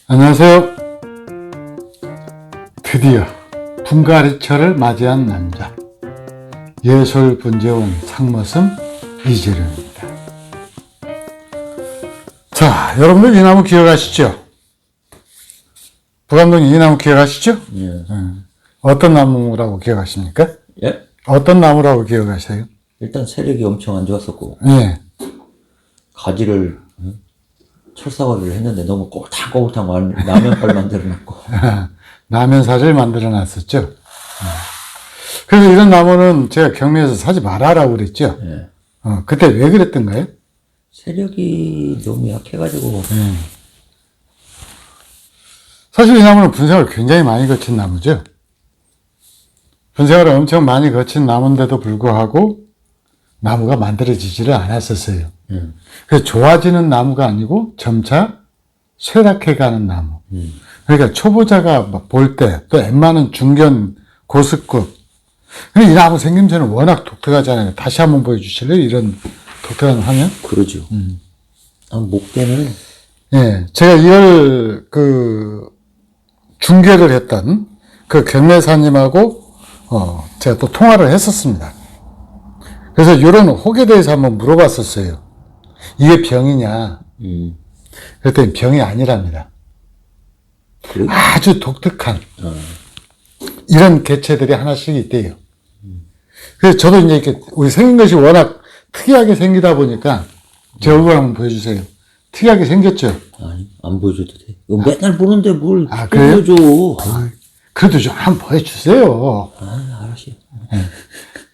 안녕하세요. 드디어 분가리철을 맞이한 남자, 예솔분재원 상머슴 이재룡입니다. 자, 여러분들 이 나무 기억하시죠? 부감독님 이 나무 기억하시죠? 예. 어떤 나무라고 기억하십니까? 예? 어떤 나무라고 기억하세요? 일단 세력이 엄청 안 좋았었고, 예. 가지를, 철사과를 했는데 너무 꼬불탕꼬불탕 라면발 만들어놨고. 라면사를 만들어 놨었죠. 그래서 이런 나무는 제가 경매에서 사지 말아라고 그랬죠. 예. 그때 왜 그랬던가요? 세력이 너무 약해가지고. 사실 이 나무는 분생을 굉장히 많이 거친 나무죠. 분생을 엄청 많이 거친 나무인데도 불구하고 나무가 만들어지지를 않았었어요. 그래서 좋아지는 나무가 아니고 점차 쇠락해가는 나무. 그러니까 초보자가 볼 때, 또 웬만한 중견 고수급. 근데 이 나무 생김새는 워낙 독특하잖아요. 다시 한번 보여주실래요? 이런 독특한 화면? 그러죠. 목대는, 예, 제가 이걸 중계를 했던 그 경매사님하고 제가 또 통화를 했었습니다. 그래서 이런 혹에 대해서 한번 물어봤었어요. 이게 병이냐? 그랬더니 병이 아니랍니다. 그래? 아주 독특한 이런 개체들이 하나씩 있대요. 그래서 저도 이제 이렇게 우리 생긴 것이 워낙 특이하게 생기다 보니까 제 얼굴 한번 보여주세요. 특이하게 생겼죠? 아니, 안 보여줘도 돼. 이거 맨날 보는데 뭘 그래요? 보여줘. 그래도 좀 한번 보여주세요. 알았어요.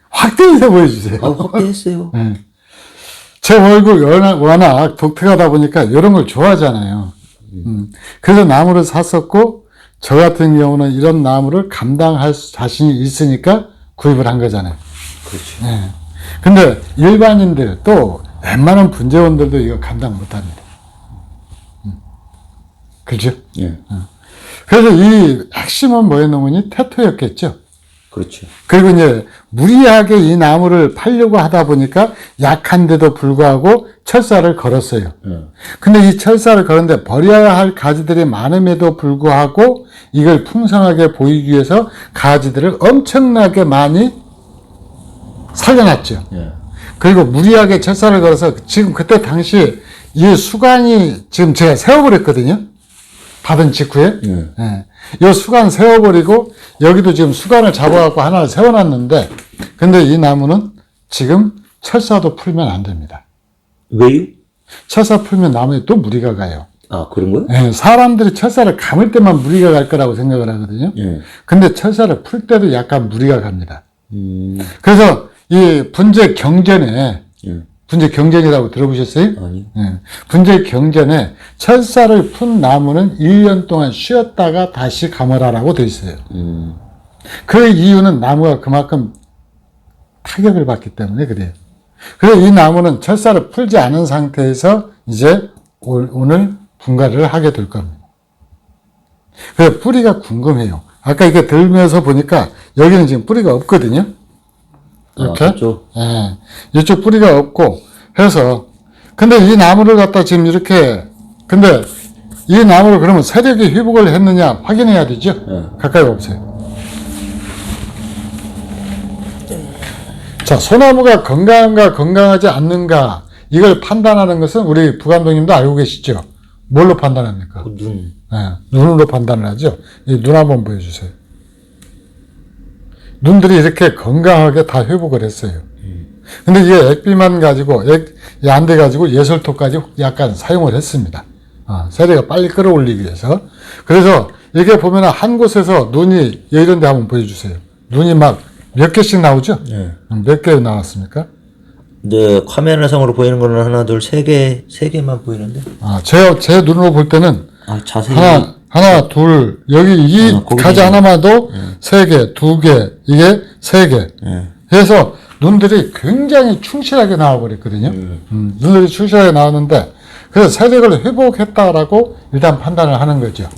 확대해서 보여주세요. 확대했어요. 제 얼굴 워낙 독특하다 보니까 이런 걸 좋아하잖아요. 그래서 나무를 샀었고, 저 같은 경우는 이런 나무를 감당할 자신이 있으니까 구입을 한 거잖아요. 그렇죠. 네. 근데 일반인들 또 웬만한 분재원들도 이거 감당 못 합니다. 그죠? 예. 그래서 이 핵심은 뭐였냐면 태토였겠죠. 그렇죠. 그리고 이제 무리하게 이 나무를 팔려고 하다 보니까 약한데도 불구하고 철사를 걸었어요. 근데 이 철사를 걸었는데 버려야 할 가지들이 많음에도 불구하고 이걸 풍성하게 보이기 위해서 가지들을 엄청나게 많이 살려놨죠. 예. 그리고 무리하게 철사를 걸어서 지금 그때 당시 이 수관이 지금 제가 세워버렸거든요. 받은 직후에. 예. 이 수관 세워버리고 여기도 지금 수관을 잡아갖고 하나를 세워놨는데 근데 이 나무는 지금 철사도 풀면 안 됩니다. 왜요? 철사 풀면 나무에 또 무리가 가요. 아, 그런 거요? 예, 사람들이 철사를 감을 때만 무리가 갈 거라고 생각을 하거든요. 예. 근데 철사를 풀 때도 약간 무리가 갑니다. 그래서 이 분재 경전에 분재 경전이라고 들어보셨어요? 아니요. 예. 분재 경전에 철사를 푼 나무는 1년 동안 쉬었다가 다시 감으라라고 되어 있어요. 그 이유는 나무가 그만큼 타격을 받기 때문에 그래요. 그래서 이 나무는 철사를 풀지 않은 상태에서 이제 오늘 분갈이를 하게 될 겁니다. 그래서 뿌리가 궁금해요. 아까 이렇게 들면서 보니까 여기는 지금 뿌리가 없거든요. 이렇게. 예. 이쪽 뿌리가 없고 해서 근데 이 나무를 갖다 지금 이렇게 근데 이 나무를 그러면 세력이 회복을 했느냐 확인해야 되죠. 가까이 오세요. 자, 소나무가 건강한가 건강하지 않는가 이걸 판단하는 것은 우리 부감독님도 알고 계시죠. 뭘로 판단합니까? 눈. 예, 눈으로 판단을 하죠. 이 눈 한번 보여주세요. 눈들이 이렇게 건강하게 다 회복을 했어요. 근데 이게 액비만 가지고, 안 돼가지고 예솔토까지 약간 사용을 했습니다. 세력을 빨리 끌어올리기 위해서. 그래서 이게 보면 한 곳에서 눈이 이런 데 한번 보여주세요. 눈이 막 몇 개씩 나오죠? 몇 개 나왔습니까? 네, 카메라상으로 보이는 거는 하나, 둘, 세 개만 보이는데. 제 눈으로 볼 때는 자세히. 하나, 둘, 여기 이 가지 하나만도 세 개, 두 개, 이게 세 개. 해서 눈들이 굉장히 충실하게 나와버렸거든요. 눈들이 충실하게 나왔는데, 그래서 세력을 회복했다라고 일단 판단을 하는 거죠.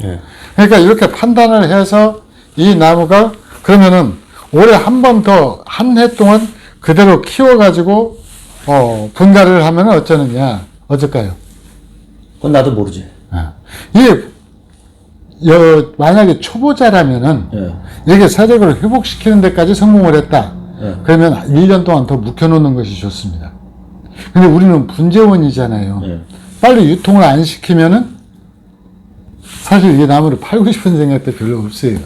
그러니까 이렇게 판단을 해서 이 나무가 그러면은 올해 한 번 더, 한 해 동안 그대로 키워가지고, 분갈이를 하면 어쩌느냐, 어쩔까요? 그건 나도 모르지. 이 만약에 초보자라면은 예. 이렇게 세력을 회복시키는 데까지 성공을 했다. 예. 그러면 1년 동안 더 묵혀놓는 것이 좋습니다. 근데 우리는 분재원이잖아요. 예. 빨리 유통을 안 시키면은 사실 이 나무를 팔고 싶은 생각도 별로 없어요.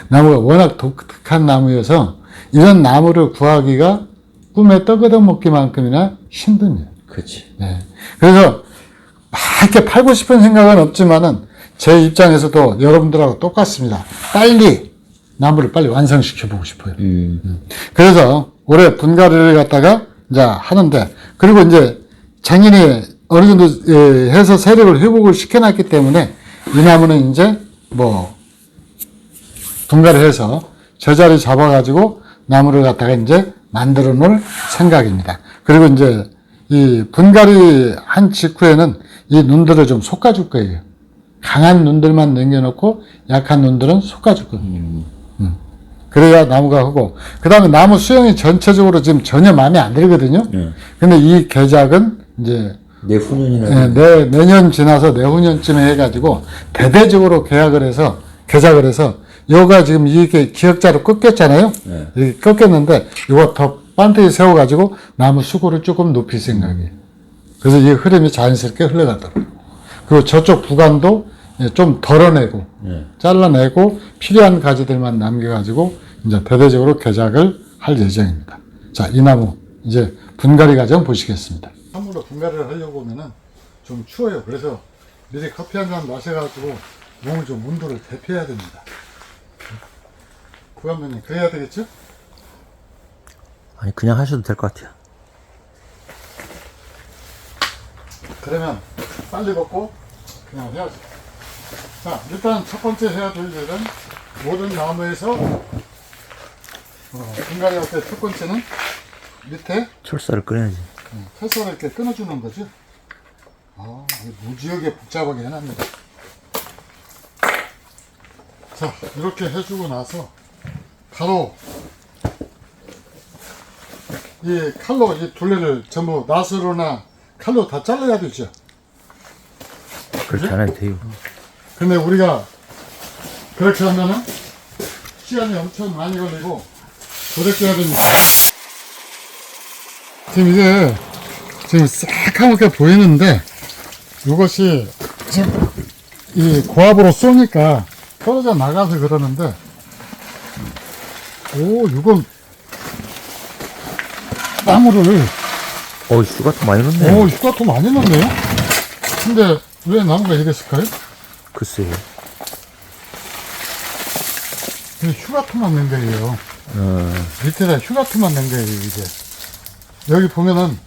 나무가 워낙 독특한 나무여서 이런 나무를 구하기가 꿈에 떡 얻어먹기만큼이나 힘듭니다. 그치. 네. 그래서 막 이렇게 팔고 싶은 생각은 없지만은 제 입장에서도 여러분들하고 똑같습니다. 빨리 나무를 빨리 완성시켜 보고 싶어요. 그래서 올해 분갈이를 갖다가 이제 하는데, 그리고 이제 작년에 어느 정도 해서 세력을 회복을 시켜놨기 때문에 이 나무는 이제 뭐 분갈이 해서 제자리 잡아가지고 나무를 갖다가 이제 만들어 놓을 생각입니다. 그리고 이제 이 분갈이 한 직후에는 이 눈들을 좀 솎아줄 거예요. 강한 눈들만 남겨놓고 약한 눈들은 솎아줄 겁니다. 그래야 나무가 크고, 그 다음에 나무 수영이 전체적으로 지금 전혀 마음에 안 들거든요. 근데 이 개작은 이제 내후년이나. 내년 지나서 내후년쯤에 해가지고 대대적으로 개작을 해서 요가 지금 이게 기역자로 꺾였잖아요. 이렇게 꺾였는데 요거 더 반듯이 세워가지고 나무 수고를 조금 높일 생각이에요. 그래서 이 흐름이 자연스럽게 흘러가더라고요. 그리고 저쪽 부관도 좀 덜어내고 잘라내고 필요한 가지들만 남겨가지고 이제 대대적으로 개작을 할 예정입니다. 자, 이 나무 이제 분갈이 과정 보시겠습니다. 함부로 분갈이를 하려고 하면은 좀 추워요. 그래서 미리 커피 한 잔 마셔가지고 몸을 좀 온도를 대피해야 됩니다. 구감독님 그래야 되겠죠? 아니, 그냥 하셔도 될 것 같아요. 그러면 빨리 걷고 그냥 해야죠. 자, 일단 첫 번째 해야 될 일은 모든 나무에서 분갈이 할 때 첫 번째는 밑에 철사를 꺼내야지. 철사를 이렇게 끊어주는 거죠. 무지하게 복잡하게 해놨네요. 자, 이렇게 해주고 나서 바로 이 칼로 이 둘레를 전부 나스로나 칼로 다 잘라야 되죠. 그렇게 안 해도 돼요. 근데 우리가 그렇게 하면은 시간이 엄청 많이 걸리고 도대껴야 됩니다. 지금 이게 지금 새카맣게 보이는데 이것이 지금 이 고압으로 쏘니까 떨어져 나가서 그러는데, 이건 나무를 휴가도 많이 넣네. 휴가토 많이 넣네요. 근데 왜 나무가 이랬을까요? 글쎄요. 휴가토만 낸 거예요. 밑에다 휴가토만 낸 거예요, 이게. 여기 보면은,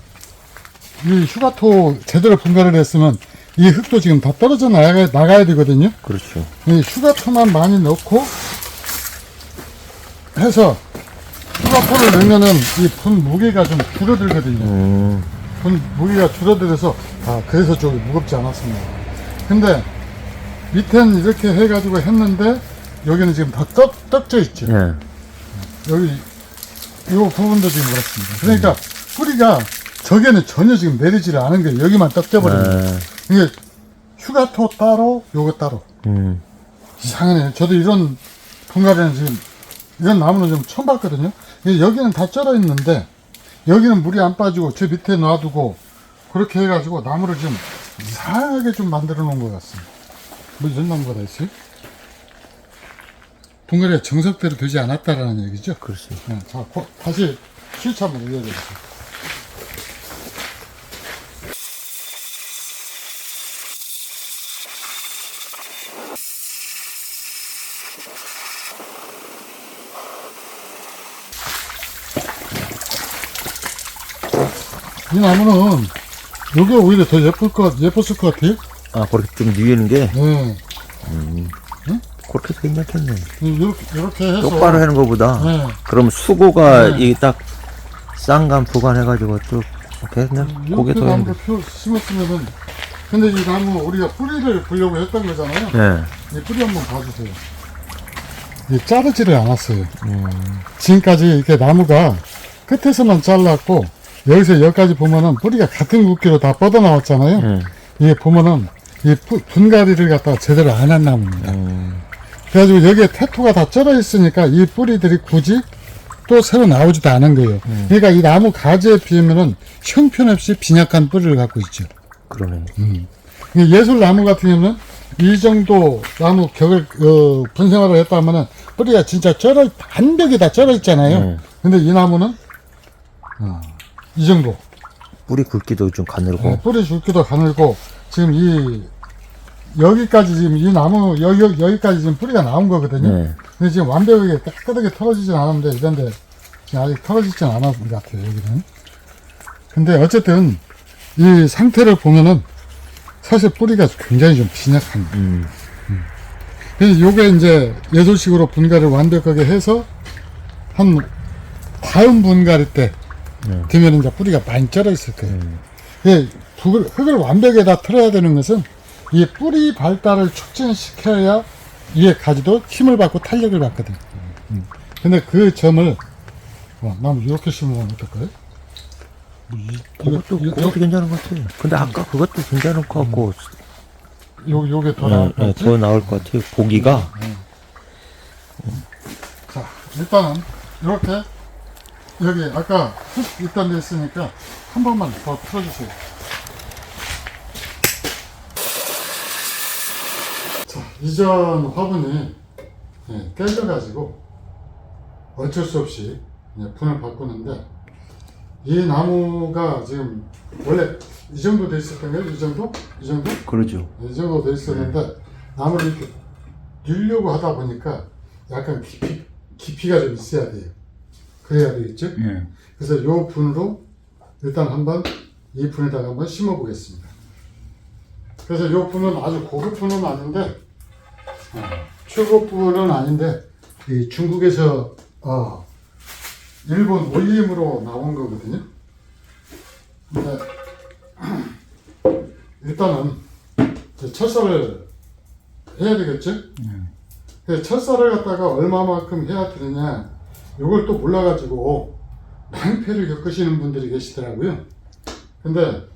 이 휴가토 제대로 분갈이를 했으면, 이 흙도 지금 다 떨어져 나가야 되거든요. 그렇죠. 이 휴가토만 많이 넣고, 해서, 휴가토를 넣으면은, 이 분 무게가 좀 줄어들거든요. 분 무게가 줄어들어서, 그래서 저기 무겁지 않았습니다. 근데, 밑에는 이렇게 해가지고 했는데, 여기는 지금 다 떡져 있죠. 예. 여기 이 부분도 지금 그렇습니다. 그러니까 뿌리가 저기는 전혀 지금 내리지를 않은 거예요. 여기만 떡져버립니다. 이게 휴가토 따로 요거 따로. 이상하네요. 저도 이런 분갈이는 지금 이런 나무는 좀 처음 봤거든요. 여기는 다 쩔어 있는데 여기는 물이 안 빠지고 저 밑에 놔두고 그렇게 해가지고 나무를 좀 이상하게 좀 만들어 놓은 것 같습니다. 뭐 이런 나무가 다 있어요? 분갈이가 정석대로 되지 않았다라는 얘기죠. 그렇죠. 자, 다시 스위치 한번 올려주세요. 이 나무는 요게 오히려 더 예뻤을 것 같아요. 그렇게 좀 뉘는 게. 네. 그렇게 해도 괜찮겠네. 이렇게 해서 똑바로 하는 것보다. 네. 그럼 수고가 이 딱 쌍감 보관해가지고 쭉 이렇게 그냥 고개 이렇게 더 나무를 심었으면은, 근데 이 나무 우리가 뿌리를 보려고 했던 거잖아요. 예. 이 뿌리 한번 봐주세요. 이 자르지를 않았어요. 지금까지 이렇게 나무가 끝에서만 잘랐고 여기서 여기까지 보면은 뿌리가 같은 굵기로 다 뻗어 나왔잖아요. 이게 보면은 이 분갈이를 갖다가 제대로 안 한 나무입니다. 그래가지고 여기에 태토가 다 쩔어 있으니까 이 뿌리들이 굳이 또 새로 나오지도 않은 거예요. 그러니까 이 나무 가지에 비하면은 형편없이 빈약한 뿌리를 갖고 있죠. 그러네. 예술 나무 같은 경우는 이 정도 나무 격을 분생화를 했다 하면은 뿌리가 진짜 한 벽이 다 쩔어 있잖아요. 근데 이 나무는 이 정도. 뿌리 굵기도 좀 가늘고. 뿌리 굵기도 가늘고 지금 여기까지 지금 이 나무 여기까지 지금 뿌리가 나온 거거든요. 근데 지금 완벽하게 깨끗하게 털어지진 않았는데 이런데 지금 아직 털어지진 않았는 것 같아요. 여기는. 근데 어쨌든 이 상태를 보면은 사실 뿌리가 굉장히 좀 빈약합니다. 그래서 요게 이제 예술식으로 분갈이를 완벽하게 해서 한 다음 분갈이 때 되면 이제 뿌리가 많이 쩔어 있을 거예요. 흙을 완벽히 다 틀어야 되는 것은 이 뿌리 발달을 촉진시켜야 이에 가지도 힘을 받고 탄력을 받거든. 근데 그 점을 나무 이렇게 심으면 어떨까요? 그것도 괜찮은 것 같아요. 근데 아까 그것도 괜찮은 것 같고. 요게 더 나을 것 같지? 더 나을 것 같아요. 보기가. 자, 일단은 이렇게 여기 아까 흙 있던 데 있으니까 한 번만 더 풀어주세요. 자, 이전 화분이 깨져가지고 어쩔 수 없이 분을 바꾸는데 이 나무가 지금 원래 이 정도 돼 있었던가요? 이 정도? 이 정도? 그러죠. 이 정도 돼 있었는데 나무를 이렇게 늘려고 하다 보니까 약간 깊이가 좀 있어야 돼요. 그래야 되겠죠? 그래서 이 분으로 일단 한번 이 분에다가 한번 심어 보겠습니다. 그래서 이 분은 아주 고급 분은 아닌데 최고 분은 아닌데 이 중국에서 일본 올림으로 나온 거거든요. 근데 일단은 철사를 해야 되겠죠? 철사를 갖다가 얼마만큼 해야 되느냐 이걸 또 몰라가지고 낭패를 겪으시는 분들이 계시더라고요. 근데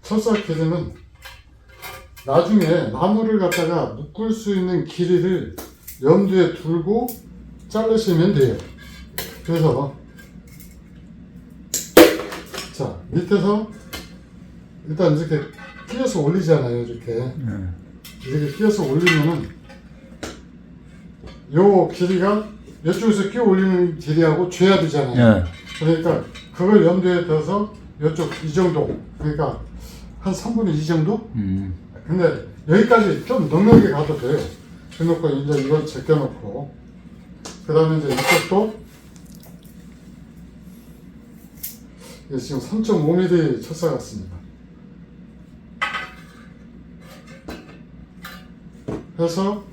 철사 길이는 나중에 나무를 갖다가 묶을 수 있는 길이를 염두에 두고 자르시면 돼요. 그래서 자 밑에서 일단 이렇게 끼워서 올리잖아요. 이렇게 끼워서 올리면은 요 길이가 이쪽에서 끼워 올리는 길이하고 죄야 되잖아요. 그러니까 그걸 염두에 둬서 이쪽 이 정도, 그러니까 한 3분의 2 정도? 근데 여기까지 좀 넉넉하게 가도 돼요. 그래놓고 이제 이걸 제껴놓고 그 다음에 이제 이쪽도 이게 지금 3.5mm 철사 같습니다. 해서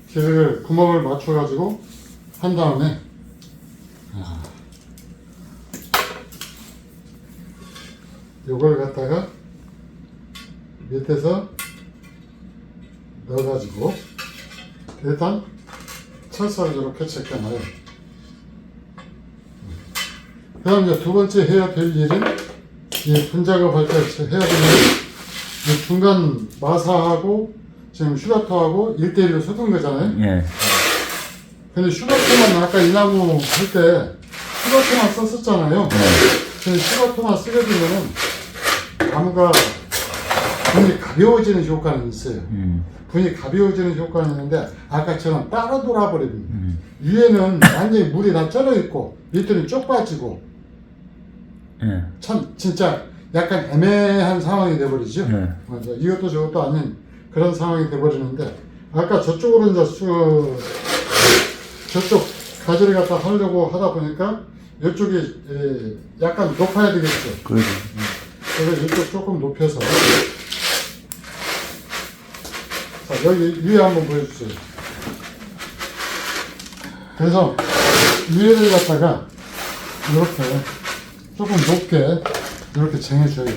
길을 구멍을 맞춰 가지고 한 다음에 요걸 갖다가 밑에서 넣어가지고 일단 철사를 이렇게 제껴놔요. 그 다음 이제 두 번째 해야 될 일은 이 분작업할 때 해야 될 일은 이 중간 마사하고 지금 슈가토하고 1대1로 쏟은 거잖아요. 근데 슈가토만 아까 이 나무 할 때 슈가토만 썼었잖아요. 근데 슈가토만 쓰게 되면은 나무가 분이 가벼워지는 효과는 있어요. 분이 가벼워지는 효과는 있는데 아까처럼 따로 돌아버립니다. 위에는 완전히 물이 다 쩔어 있고 밑에는 쪽 빠지고 참 진짜 약간 애매한 상황이 돼버리죠. 이것도 저것도 아닌 그런 상황이 돼버리는데 아까 저쪽으로 이제 저쪽 가지를 갖다 하려고 하다 보니까 이쪽이 약간 높아야 되겠죠. 그래서 이쪽 조금 높여서 자 여기 위에 한번 보여주세요. 그래서 위에를 갖다가 이렇게 조금 높게 이렇게 쟁여줘요.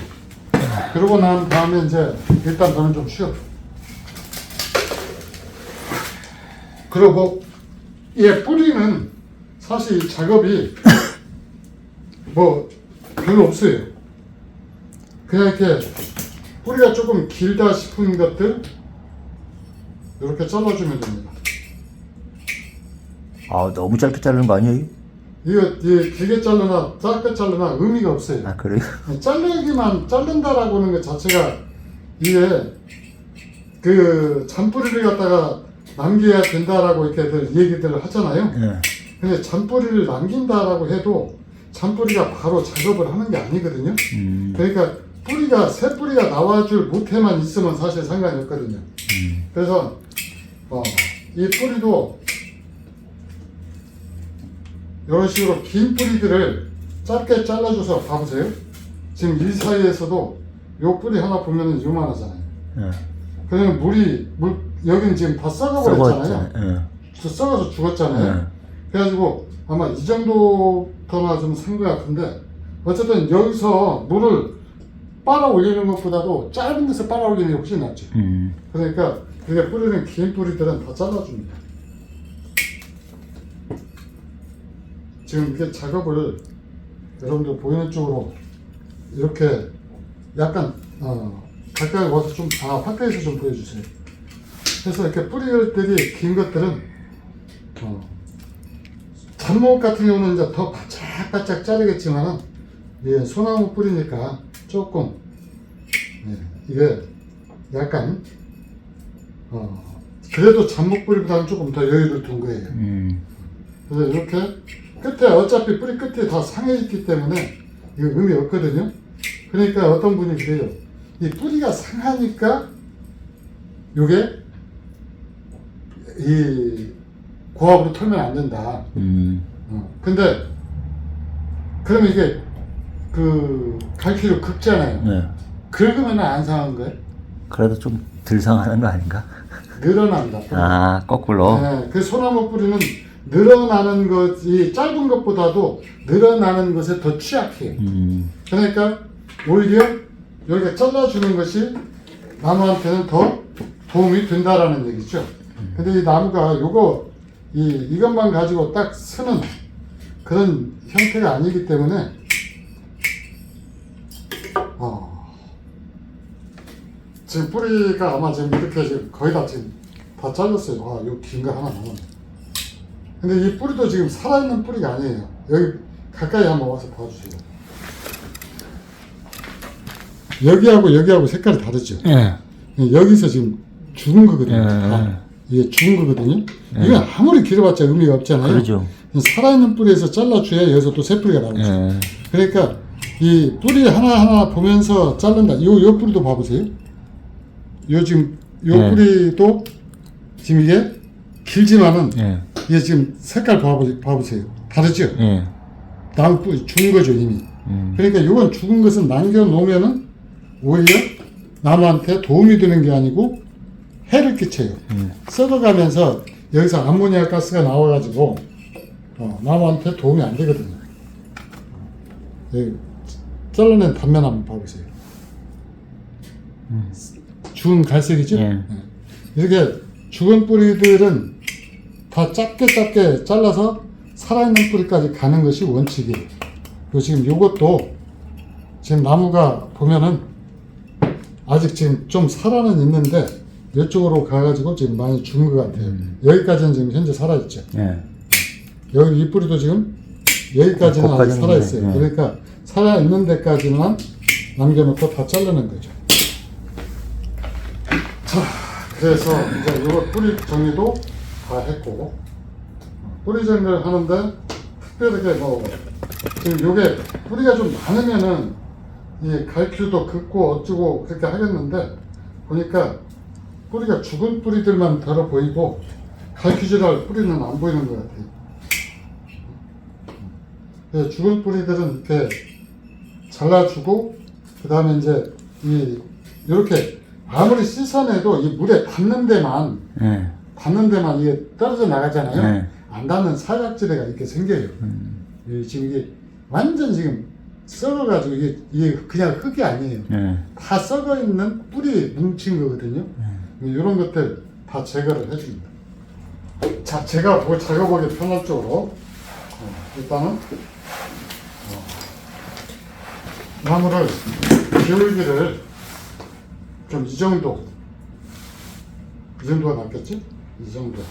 그러고 난 다음에 이제 일단 너는 좀 쉬어. 그리고 이 뿌리는 사실 작업이 뭐 별로 없어요. 그냥 이렇게 뿌리가 조금 길다 싶은 것들 이렇게 잘라주면 됩니다. 아, 너무 짧게 자르는 거 아니에요? 이거 길게 자르나 짧게 자르나 의미가 없어요. 아, 그래요? 자르기만 자른다라고 하는 것 자체가 이게 그 잔뿌리를 갖다가 남겨야 된다라고 이렇게 얘기들을 하잖아요. 예. 근데 잔뿌리를 남긴다라고 해도 잔뿌리가 바로 작업을 하는 게 아니거든요. 그러니까 뿌리가 새 뿌리가 나와줄 모태만 있으면 사실 상관이 없거든요. 그래서 이 뿌리도 이런 식으로 긴 뿌리들을 짧게 잘라줘서 봐보세요. 지금 이 사이에서도 요 뿌리 하나 보면은 요만하잖아요. 예. 그러면 여기는 지금 다 썩어버렸잖아요. 예. 썩어서 죽었잖아요. 그래가지고 아마 이 정도더나 좀 산 것 같은데 어쨌든 여기서 물을 빨아 올리는 것보다도 짧은 데서 빨아 올리는 게 훨씬 낫죠. 그러니까 이게 뿌리는 긴 뿌리들은 다 잘라줍니다. 지금 이게 작업을 여러분들 보이는 쪽으로 이렇게 약간 가까이 와서 좀 가까이서 좀 보여주세요. 그래서 이렇게 뿌리들이 긴 것들은 잡목 같은 경우는 이제 더 바짝바짝 자르겠지만은 예, 소나무 뿌리니까 조금 이게 약간 그래도 잡목 뿌리보다는 조금 더 여유를 둔 거예요. 그래서 이렇게 끝에 어차피 뿌리 끝에 다 상해 있기 때문에 이거 의미 없거든요. 그러니까 어떤 분이 그래요. 이 뿌리가 상하니까 요게 이 고압으로 털면 안 된다. 근데 그러면 이게 그 갈퀴로 긁잖아요. 네. 긁으면 안 상한 거예요? 그래도 좀 덜 상하는 거 아닌가? 늘어난다. 아, 거꾸로. 네, 그 소나무 뿌리는 늘어나는 것이 짧은 것보다도 늘어나는 것에 더 취약해요. 그러니까 오히려 여기가 잘라주는 것이 나무한테는 더 도움이 된다라는 얘기죠. 근데 이 나무가 이것만 가지고 딱 쓰는 그런 형태가 아니기 때문에 지금 뿌리가 아마 지금 이렇게 지금 거의 다 지금 다 잘렸어요. 요 긴 거 하나 남았네. 근데 이 뿌리도 지금 살아있는 뿌리가 아니에요. 여기 가까이 한번 와서 봐주세요. 여기하고 색깔이 다르죠? 예. 여기서 지금 죽은 거거든요. 예. 이게 죽은 거거든요. 이건 아무리 길어봤자 의미가 없잖아요. 그러죠. 살아있는 뿌리에서 잘라줘야 여기서 또 새 뿌리가 나오죠. 예. 그러니까 이 뿌리 하나하나 보면서 자른다. 요 뿌리도 봐보세요. 요 뿌리도 지금 이게 길지만은 예. 이게 지금 색깔 봐보세요. 다르죠? 예. 나무 뿌리 죽은 거죠, 이미. 그러니까 이건 죽은 것은 남겨놓으면은 오히려 나무한테 도움이 되는 게 아니고 해를 끼쳐요. 썩어가면서 여기서 암모니아 가스가 나와가지고 나무한테 도움이 안 되거든요. 여기 잘라낸 단면 한번 봐보세요. 죽은 갈색이죠? 예. 이렇게 죽은 뿌리들은 다 짧게 잘라서 살아있는 뿌리까지 가는 것이 원칙이에요. 그리고 지금 이것도 지금 나무가 보면은 아직 지금 좀 살아는 있는데 이쪽으로 가가지고 지금 많이 죽은 것 같아요. 여기까지는 지금 현재 살아있죠. 예. 여기 이 뿌리도 지금 여기까지는 아직 거기까지는 살아있어요. 예. 그러니까 살아있는 데까지만 남겨놓고 다 잘라낸 거죠. 자, 그래서 이제 이거 뿌리 정리도 다 했고, 뿌리 정리를 하는데 특별하게 지금 요게 뿌리가 좀 많으면은 이 갈퀴도 긋고 어쩌고 그렇게 하겠는데 보니까 뿌리가 죽은 뿌리들만 덜어 보이고 갈퀴질할 뿌리는 안 보이는 것 같아요. 그래서 죽은 뿌리들은 이렇게 잘라주고 그 다음에 이제 이렇게 아무리 씻어내도 이 물에 닿는 데만 이게 떨어져 나가잖아요. 네. 안 닿는 사각지대가 이렇게 생겨요. 지금 이게 완전 지금 썩어가지고 이게 그냥 흙이 아니에요. 다 썩어 있는 뿌리 뭉친 거거든요. 이런 것들 다 제거를 해줍니다. 자, 제가 작업하기 편할 쪽으로 일단은 나무를 기울기를 좀 이 정도. 이 정도가 낫겠지? 이 정도.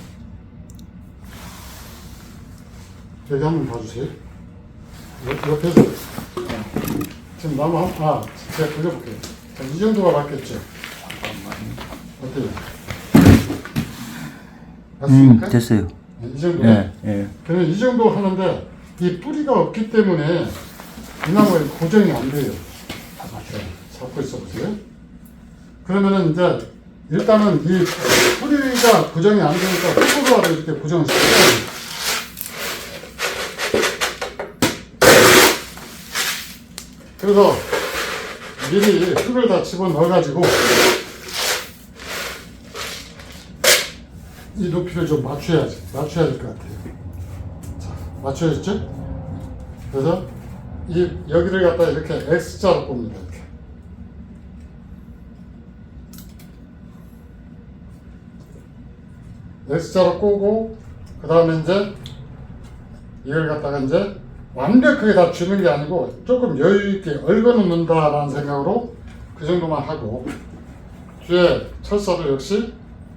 여기 한번 봐주세요. 옆에서. 지금 나무 제가 돌려볼게요. 자, 이 정도가 맞겠죠? 어때요? 맞습니까? 됐어요. 네, 이 정도. 예, 예. 그러면 이 정도 하는데 이 뿌리가 없기 때문에 이 나무가 고정이 안 돼요. 잡고 있어 보세요. 그러면은 이제 일단은 이 뿌리가 고정이 안 되니까 흙으로 이렇게 고정을 시켜야 돼요. 그래서 미리 흙을 다 집어넣어가지고 이 높이를 좀 맞춰야 될 것 같아요. 자, 맞춰졌죠? 그래서 여기를 갖다 이렇게 X자로 꼽니다. 이렇게. X자로 꼬고 그 다음에 이제 이걸 갖다가 이제 완벽하게 다 주는 게 아니고 조금 여유 있게 얽어 놓는다라는 생각으로 그 정도만 하고 뒤에 철사도 역시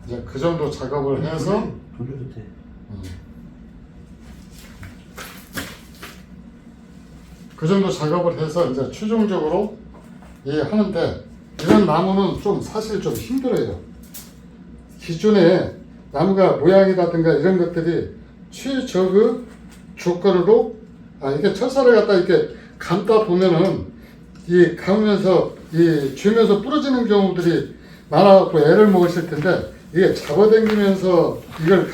이제 그 정도 작업을 해서 돌려도 돼. 그 정도 작업을 해서 이제 최종적으로 하는데 이런 나무는 좀 사실 좀 힘들어요. 기존에 나무가 모양이라든가 이런 것들이 최적의 조건으로 이게 철사를 갖다 이렇게 감다 보면은 이 감으면서 이 쥐면서 부러지는 경우들이 많아갖고 애를 먹으실 텐데 이게 잡아당기면서 이걸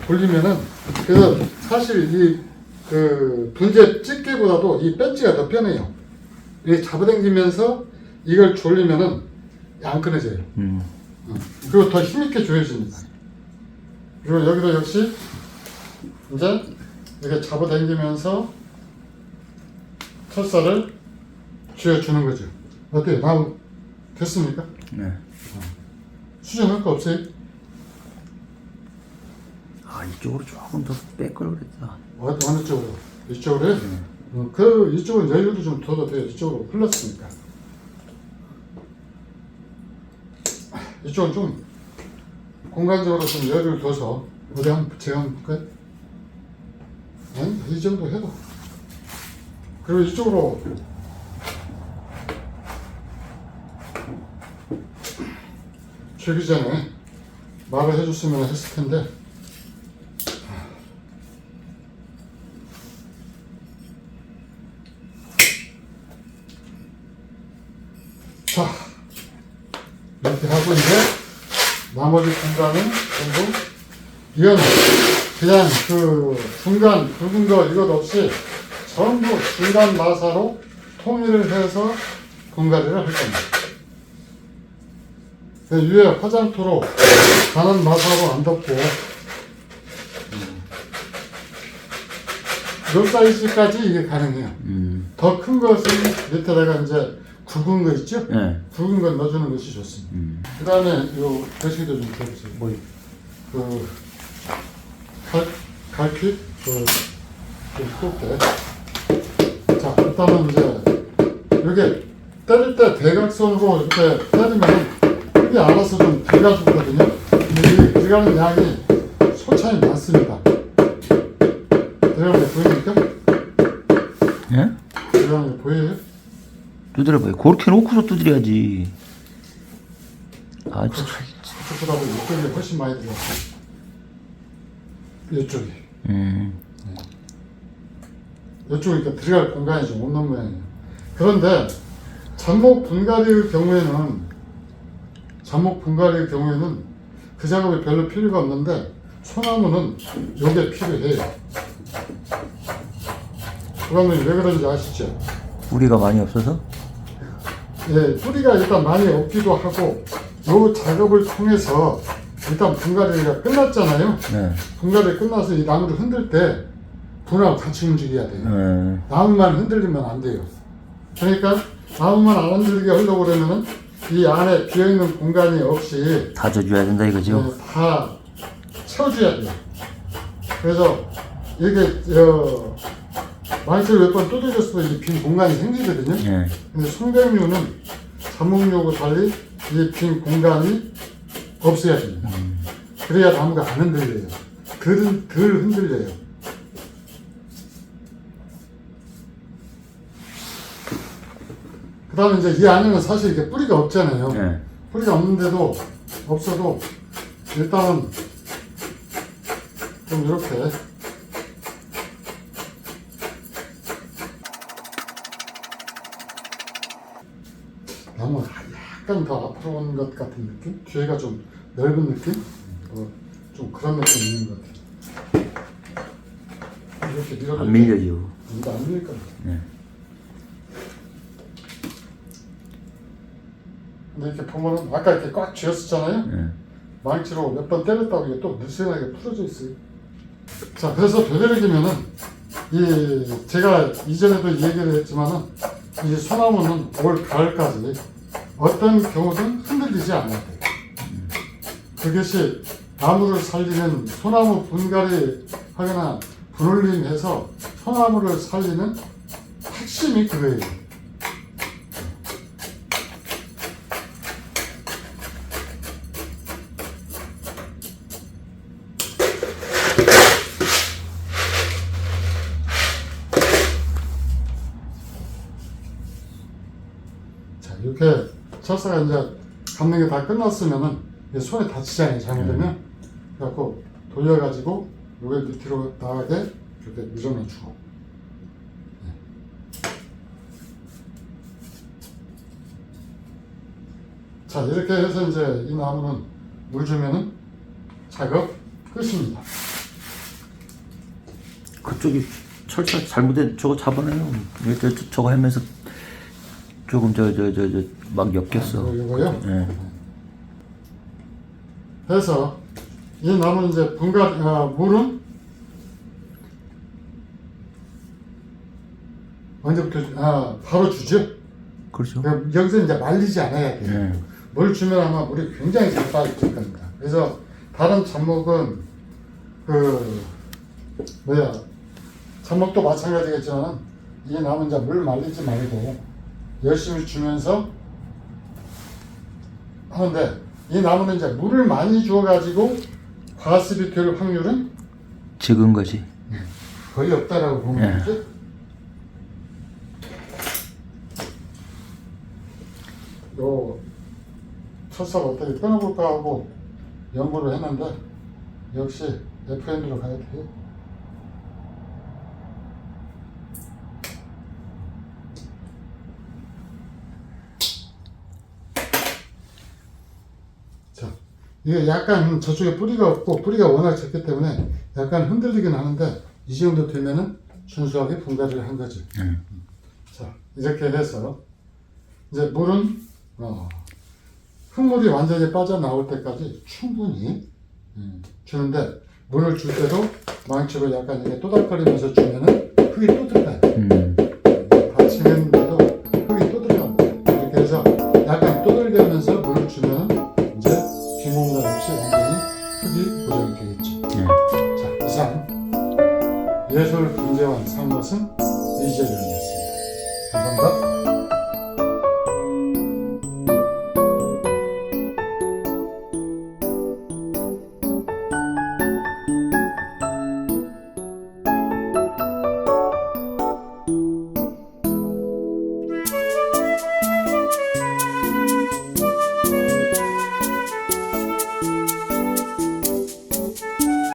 돌리면은 그래서 사실 이 그 분재 집게보다도 이 배지가 더 편해요. 이게 잡아당기면서 이걸 졸리면은 안 끊어져요. 그리고 더 힘있게 조여집니다. 그리고 여기도 역시 이제 이렇게 잡아당기면서 철사를 쥐어주는 거죠. 어때요? 나무 됐습니까? 네. 수정할 거 없어요? 이쪽으로 조금 더 뺄 걸 그랬다. 어느 쪽으로? 이쪽으로? 그 이쪽은 여유도 좀 둬도 돼요. 이쪽으로 흘렀으니까. 이쪽은 좀 공간적으로 좀 여유를 둬서 어디 한번 제가 한번 볼까요? 이 정도 해도. 그리고 이쪽으로 주기 전에 말을 해줬으면 했을 텐데 자 이렇게 하고 이제 나머지 공간은 전부 이건 그냥 그 중간 굵은 거 이것 없이 전부 중간 마사로 통일을 해서 분갈이를 할 겁니다. 위에 화장토로 가는 마사로 안 덮고 몇 사이즈까지 이게 가능해요. 더 큰 것은 밑에다가 이제 굵은 거 있죠? 네. 굵은 건 넣어주는 것이 좋습니다. 그 다음에 요 배수기도 좀 줘보세요. 뭐, 갈퀴? 굵게. 자, 일단은 이제, 요게 때릴 때 대각선으로 이렇게 때리면 이게 알아서 좀 들어가주거든요. 근데 이 들어가는 양이 소차이 많습니다. 들어가는 게 보입니까? 예? 들어가는 게 보여요? 두드려봐요. 그렇게 놓고서 두드려야지. 진짜. 저쪽보다 이쪽이 훨씬 많이 들어갔어요. 이쪽이. 이쪽이 그러니까 들어갈 공간이 좀 없는 모양이에요. 그런데 잡목 분갈이의 경우에는 그 작업이 별로 필요가 없는데 소나무는 요게 필요해요. 그러면 왜 그런지 아시죠? 뿌리가 많이 없어서? 예, 뿌리가 일단 많이 없기도 하고 요 작업을 통해서 일단 분갈이가 끝났잖아요. 네. 분갈이 끝나서 이 나무를 흔들 때 분하고 같이 움직여야 돼요. 나무만 흔들리면 안 돼요. 그러니까 나무만 안 흔들리게 하려고 그러면은 이 안에 비어있는 공간이 없이 다 져줘야 된다 이거죠? 다 채워줘야 돼요. 그래서 이게 망치를 몇 번 두드렸을 때 빈 공간이 생기거든요. 네. 근데 송백류는 잡목류하고 달리 이 빈 공간이 없어야 됩니다. 그래야 나무가 안 흔들려요. 덜 흔들려요. 그 다음에 이제 이 안에는 사실 이게 뿌리가 없잖아요. 네. 뿌리가 없는데도, 없어도, 일단은 좀 이렇게 나무 약간 더 앞으로 오는 것 같은 느낌? 뒤에가 좀 넓은 느낌? 좀 그런 느낌 있는 것 같아요. 이렇게 밀어도 안 밀려요. 이거 안 밀릴 겁니다. 네. 근데 이렇게 보면은 아까 이렇게 꽉 쥐었었잖아요. 네. 망치로 몇 번 때렸다고 이게 또 느슨하게 풀어져 있어요. 자, 그래서 되도록이면은 제가 이전에도 얘기를 했지만은 이 소나무는 올 가을까지 어떤 경우든 흔들리지 않아야 돼요. 그것이 나무를 살리는 소나무 분갈이 하거나 분울림해서 소나무를 살리는 핵심이 그거예요. 자, 이렇게 철사가 이제 감는 게 다 끝났으면은 이게 손에 다치잖아요, 잘못되면. 그래갖고 돌려가지고 요게 밑으로 나가게 이렇게 밀어넣어주고. 자, 이렇게 해서 이제 이 나무는 물 주면은 작업 끝입니다. 그쪽이 철사 잘못된 저거 잡아내요. 저거 하면서 조금 막 엮였어. 이거요? 네. 해서 이 나무는 이제 물은 언제부터 바로 주죠. 그렇죠. 여기서 이제 말리지 않아야 돼요. 네. 물 주면 아마 물이 굉장히 잘 빠질 겁니다. 그래서 다른 잡목은 잡목도 마찬가지겠지만 이 나무는 이제 물 말리지 말고 열심히 주면서 하는데, 이 나무는 이제 물을 많이 주어가지고 과습이 될 확률은 적은 거지. 거의 없다라고 보면 되죠. 요 철사를 어떻게 끊어볼까 하고 연구를 했는데 역시 FN으로 가야 돼요. 자, 이게 약간 저쪽에 뿌리가 없고 뿌리가 워낙 작기 때문에 약간 흔들리긴 하는데 이 정도 되면은 순수하게 분갈이를 한 거지. 자, 이렇게 해서 이제 물은 흙물이 완전히 빠져나올 때까지 충분히 주는데, 물을 줄 때도 망치로 약간 이렇게 또닥거리면서 주면은 흙이 또 들어가요. 다치는데도 흙이 또 들어간다. 이렇게 해서 약간 또들게 하면서 물을 주면 이제 빈 공간 없이 완전히 흙이 고정이 되겠죠. 자, 이상 예술 분재원 상것은 이재련이었습니다. 감사합니다.